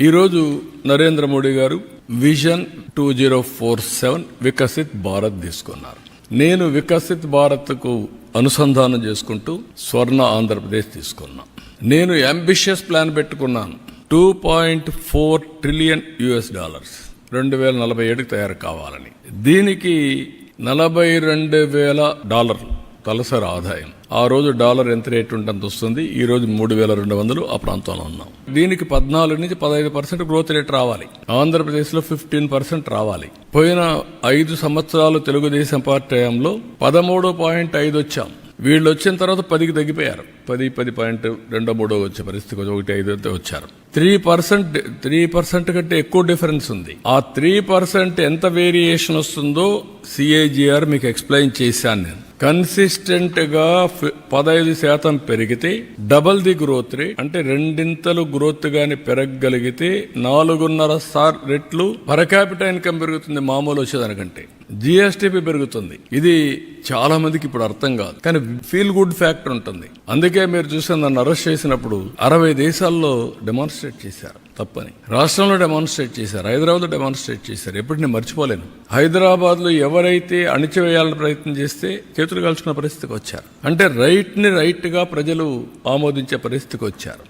ఈరోజు నరేంద్ర మోడీ గారు విజన్ 2047 వికసిత్ భారత్ తీసుకున్నారు. నేను వికసిత్ భారత్కు అనుసంధానం చేసుకుంటూ స్వర్ణ ఆంధ్రప్రదేశ్ తీసుకున్నా. నేను అంబిషియస్ ప్లాన్ పెట్టుకున్నాను. $2.4 ట్రిలియన్ 2047కి తయారు కావాలని. దీనికి $42,000 తలసరి ఆదాయం. ఆ రోజు డాలర్ ఎంత రేటు ఉంటే అంత వస్తుంది. ఈ రోజు 3,200 ఆ ప్రాంతంలో ఉన్నాం. దీనికి 14 నుంచి 15% గ్రోత్ రేట్ రావాలి. ఆంధ్రప్రదేశ్ లో 15% రావాలి. పోయిన 5 సంవత్సరాలు తెలుగుదేశం పార్టీ టైంలో 13.5 వచ్చాం. వీళ్ళు వచ్చిన తర్వాత 10కి తగ్గిపోయారు. 10.2 వచ్చే పరిస్థితి 1.5 వచ్చారు. 3% కంటే ఎక్కువ డిఫరెన్స్ ఉంది. ఆ 3% ఎంత వేరియేషన్ వస్తుందో సిఏజిఆర్ మీకు ఎక్స్ప్లెయిన్ చేశాను నేను. కన్సిస్టెంట్ గా 15% పెరిగితే డబల్ ది గ్రోత్ రేట్, అంటే రెండింతలు గ్రోత్ గాని పెరగగలిగితే 4.5 రెట్లు పర్ క్యాపిటల్ ఇన్కమ్ పెరుగుతుంది. మామూలు వచ్చేదానికంటే జిఎస్టిపి పెరుగుతుంది. ఇది చాలా మందికి ఇప్పుడు అర్థం కాదు, కానీ ఫీల్ గుడ్ ఫ్యాక్టర్ ఉంటుంది. అందుకే మీరు చూస్తే నన్ను అరెస్ట్ చేసినప్పుడు 60 దేశాల్లో డెమాన్స్ట్రేట్ చేశారు తప్పని. రాష్ట్రంలో డెమాన్స్ట్రేట్ చేశారు, హైదరాబాద్ లో డెమాన్స్ట్రేట్ చేశారు. ఎప్పుడు నేను మర్చిపోలేను. హైదరాబాద్ లో ఎవరైతే అణిచివేయాలని ప్రయత్నం చేస్తే చేతులు కాల్చుకున్న పరిస్థితికి వచ్చారు. అంటే రైట్ గా ప్రజలు ఆమోదించే పరిస్థితికి వచ్చారు.